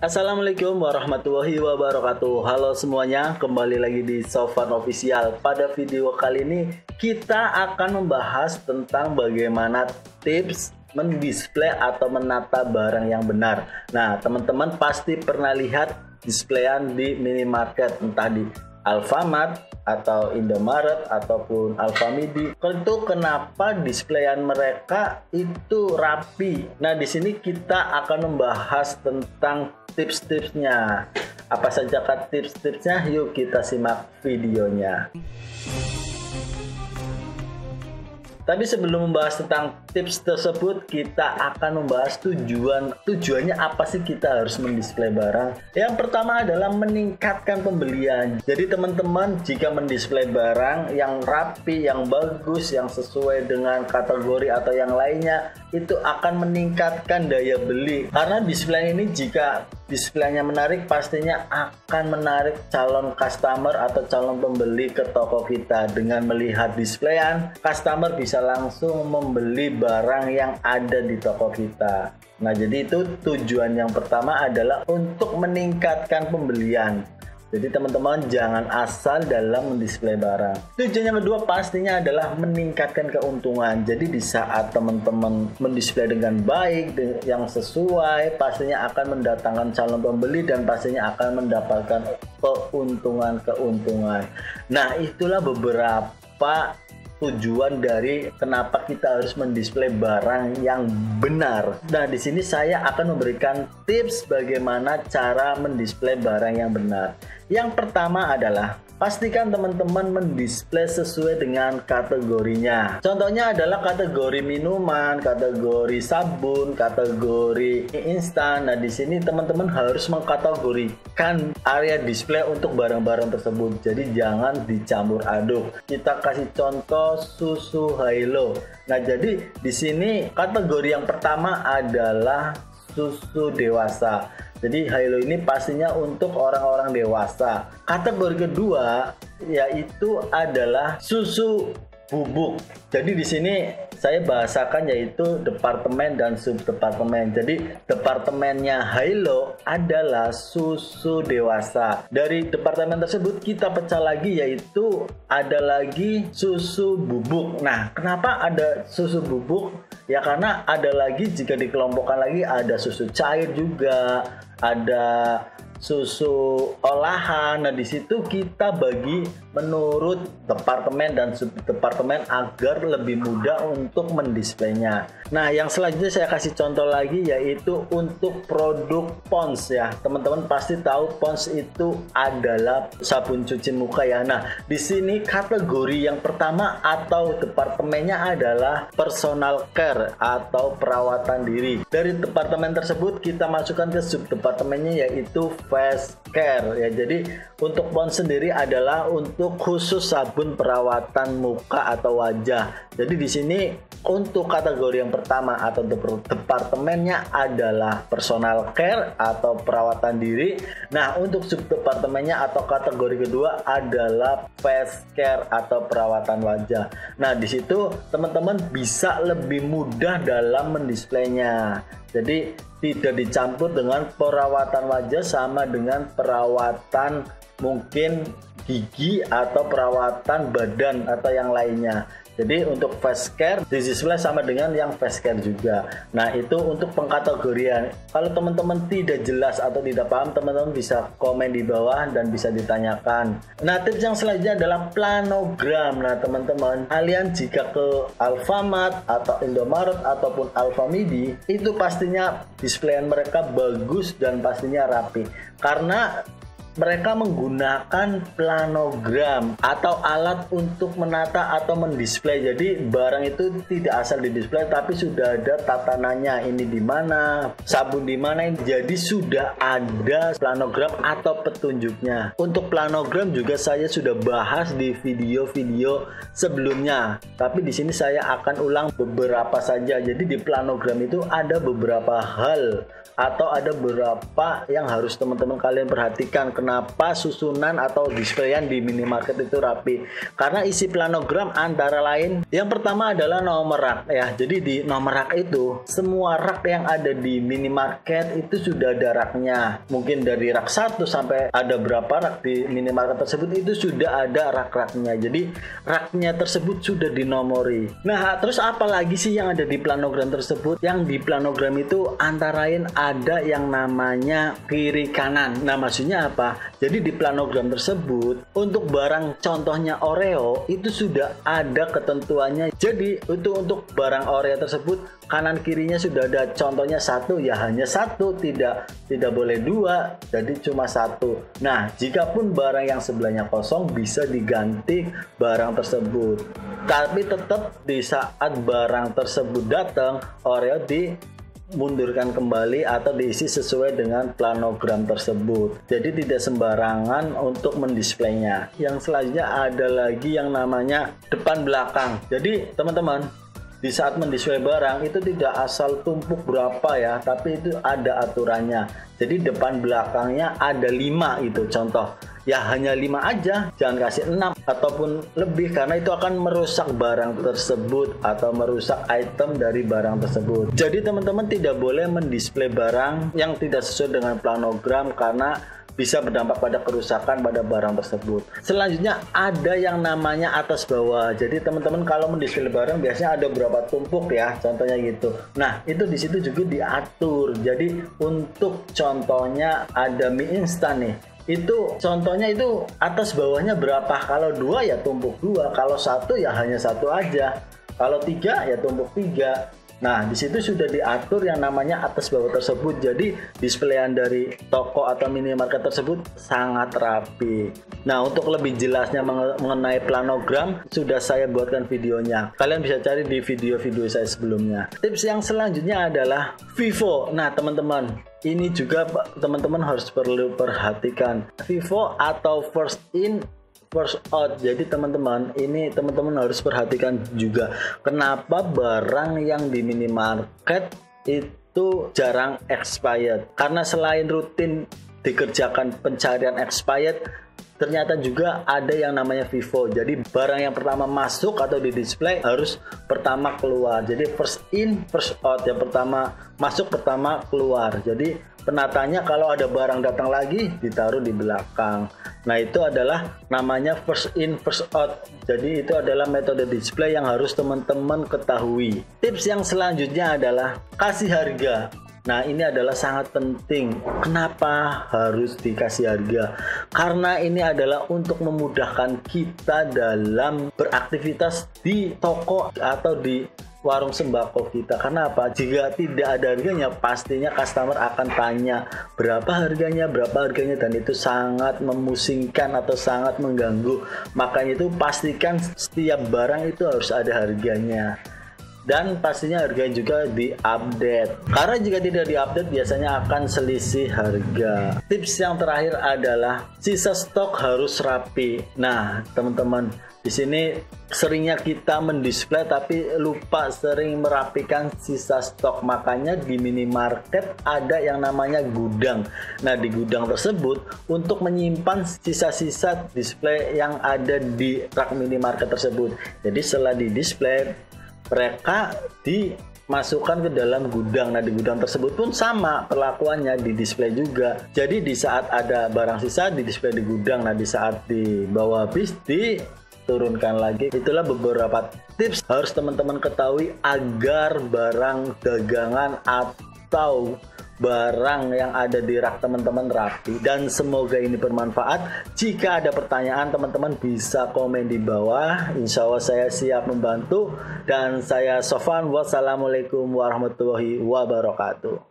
Assalamualaikum warahmatullahi wabarakatuh. Halo semuanya, kembali lagi di Sofan Official. Pada video kali ini kita akan membahas tentang bagaimana tips mendisplay atau menata barang yang benar. Nah, teman-teman pasti pernah lihat displayan di minimarket, entah di Alfamart atau Indomaret ataupun Alfamidi. Itu kenapa displayan mereka itu rapi. Nah, di sini kita akan membahas tentang tips-tipsnya. Apa saja tips-tipsnya? Yuk kita simak videonya. Tapi sebelum membahas tentang tips tersebut, kita akan membahas tujuannya apa sih kita harus mendisplay barang. Yang pertama adalah meningkatkan pembelian. Jadi teman-teman jika mendisplay barang yang rapi, yang bagus, yang sesuai dengan kategori atau yang lainnya, itu akan meningkatkan daya beli. Karena display ini jika displaynya menarik, pastinya akan menarik calon customer atau calon pembeli ke toko kita. Dengan melihat displayan, customer bisa langsung membeli barang yang ada di toko kita. Nah, jadi itu tujuan yang pertama adalah untuk meningkatkan pembelian. Jadi teman-teman jangan asal dalam mendisplay barang. Tujuan yang kedua pastinya adalah meningkatkan keuntungan. Jadi di saat teman-teman mendisplay dengan baik, yang sesuai, pastinya akan mendatangkan calon pembeli dan pastinya akan mendapatkan keuntungan. Nah, itulah beberapa tujuan dari kenapa kita harus mendisplay barang yang benar. Nah, di sini saya akan memberikan tips bagaimana cara mendisplay barang yang benar. Yang pertama adalah pastikan teman-teman mendisplay sesuai dengan kategorinya. Contohnya adalah kategori minuman, kategori sabun, kategori instan. Nah, di sini teman-teman harus mengkategorikan area display untuk barang-barang tersebut. Jadi jangan dicampur aduk. Kita kasih contoh susu Hilo. Nah, jadi di sini kategori yang pertama adalah susu dewasa. Jadi Hilo ini pastinya untuk orang-orang dewasa. Kategori kedua yaitu adalah susu bubuk. Jadi di sini saya bahasakan yaitu departemen dan subdepartemen. Jadi departemennya Hilo adalah susu dewasa. Dari departemen tersebut kita pecah lagi yaitu ada lagi susu bubuk. Nah, kenapa ada susu bubuk? Ya karena ada lagi jika dikelompokkan lagi ada susu cair juga, ada susu olahan. Nah, di situ kita bagi menurut departemen dan subdepartemen agar lebih mudah untuk mendisplaynya. Nah, yang selanjutnya saya kasih contoh lagi yaitu untuk produk Pond's ya. Teman-teman pasti tahu Pond's itu adalah sabun cuci muka ya. Nah, di sini kategori yang pertama atau departemennya adalah personal care atau perawatan diri. Dari departemen tersebut kita masukkan ke subdepartemennya yaitu face care ya. Jadi untuk Pond's sendiri adalah untuk khusus sabun perawatan muka atau wajah. Jadi di sini untuk kategori yang pertama atau departemennya adalah personal care atau perawatan diri. Nah, untuk subdepartemennya atau kategori kedua adalah face care atau perawatan wajah. Nah, di situ teman-teman bisa lebih mudah dalam mendisplaynya. Jadi tidak dicampur dengan perawatan wajah sama dengan perawatan mungkin gigi atau perawatan badan atau yang lainnya. Jadi untuk face care display sama dengan yang face care juga. Nah, itu untuk pengkategorian. Kalau teman-teman tidak jelas atau tidak paham, teman-teman bisa komen di bawah dan bisa ditanyakan. Nah, tips yang selanjutnya adalah planogram. Nah, teman-teman, kalian jika ke Alfamart atau Indomaret ataupun Alfamidi, itu pastinya displayan mereka bagus dan pastinya rapi. Karena mereka menggunakan planogram atau alat untuk menata atau mendisplay. Jadi barang itu tidak asal didisplay tapi sudah ada tatanannya. Ini di mana, sabun di mana. Jadi sudah ada planogram atau petunjuknya. Untuk planogram juga saya sudah bahas di video-video sebelumnya. Tapi di sini saya akan ulang beberapa saja. Jadi di planogram itu ada beberapa hal atau ada beberapa yang harus teman-teman kalian perhatikan. kenapa susunan atau displayan di minimarket itu rapi. Karena isi planogram antara lain yang pertama adalah nomor rak ya. Jadi di nomor rak itu semua rak yang ada di minimarket itu sudah ada raknya. Mungkin dari rak 1 sampai ada berapa rak di minimarket tersebut itu sudah ada rak-raknya. Jadi raknya tersebut sudah dinomori. Nah, terus apa lagi sih yang ada di planogram tersebut? Yang di planogram itu antara lain ada yang namanya kiri kanan. Nah, maksudnya apa? Jadi di planogram tersebut untuk barang contohnya Oreo itu sudah ada ketentuannya. Jadi itu untuk barang Oreo tersebut kanan kirinya sudah ada contohnya satu, ya hanya satu, tidak boleh dua, jadi cuma satu. Nah, jikapun barang yang sebelahnya kosong bisa diganti barang tersebut. Tapi tetap di saat barang tersebut datang, Oreo dimundurkan kembali atau diisi sesuai dengan planogram tersebut. Jadi tidak sembarangan untuk mendisplaynya. Yang selanjutnya ada lagi yang namanya depan belakang. Jadi teman-teman, di saat mendisplay barang itu tidak asal tumpuk berapa ya, tapi itu ada aturannya. Jadi depan belakangnya ada 5 itu contoh. Ya hanya 5 aja, jangan kasih 6 ataupun lebih karena itu akan merusak barang tersebut atau merusak item dari barang tersebut. Jadi teman-teman tidak boleh mendisplay barang yang tidak sesuai dengan planogram karena bisa berdampak pada kerusakan pada barang tersebut. Selanjutnya ada yang namanya atas bawah. Jadi teman-teman kalau mendisplay barang biasanya ada berapa tumpuk ya, contohnya gitu. Nah, itu di situ juga diatur. Jadi untuk contohnya ada mie instan nih. Itu contohnya itu atas bawahnya berapa? Kalau 2 ya tumpuk 2, kalau 1 ya hanya 1 aja. Kalau 3 ya tumpuk 3. Nah, di situ sudah diatur yang namanya atas bawah tersebut. Jadi, displayan dari toko atau minimarket tersebut sangat rapi. Nah, untuk lebih jelasnya mengenai planogram, sudah saya buatkan videonya. Kalian bisa cari di video-video saya sebelumnya. Tips yang selanjutnya adalah FIFO. Nah, teman-teman, ini juga teman-teman harus perlu perhatikan. FIFO atau first in first out. Jadi teman-teman, ini teman-teman harus perhatikan juga kenapa barang yang di minimarket itu jarang expired. Karena selain rutin dikerjakan pencarian expired, ternyata juga ada yang namanya FIFO. Jadi barang yang pertama masuk atau di display harus pertama keluar. Jadi first in first out, yang pertama masuk pertama keluar. Jadi penatanya kalau ada barang datang lagi ditaruh di belakang. Nah, itu adalah namanya first in first out. Jadi itu adalah metode display yang harus teman-teman ketahui. Tips yang selanjutnya adalah kasih harga. Nah, ini adalah sangat penting. Kenapa harus dikasih harga? Karena ini adalah untuk memudahkan kita dalam beraktivitas di toko atau di warung sembako kita. Karena apa? Jika tidak ada harganya, pastinya customer akan tanya berapa harganya, dan itu sangat memusingkan atau sangat mengganggu. Makanya itu pastikan setiap barang itu harus ada harganya. Dan pastinya harganya juga diupdate. Karena jika tidak diupdate biasanya akan selisih harga. Tips yang terakhir adalah sisa stok harus rapi. Nah, teman-teman, di sini seringnya kita mendisplay tapi lupa sering merapikan sisa stok. Makanya di minimarket ada yang namanya gudang. Nah, di gudang tersebut untuk menyimpan sisa-sisa display yang ada di rak minimarket tersebut. Jadi setelah di display, mereka dimasukkan ke dalam gudang. Nah, di gudang tersebut pun sama perlakuannya, di display juga. Jadi di saat ada barang sisa di display di gudang. Nah, di saat dibawa habis diturunkan lagi. Itulah beberapa tips harus teman-teman ketahui agar barang dagangan atau barang yang ada di rak teman-teman rapi. Dan semoga ini bermanfaat. Jika ada pertanyaan, teman-teman bisa komen di bawah. Insya Allah saya siap membantu. Dan saya Sofan. Wassalamualaikum warahmatullahi wabarakatuh.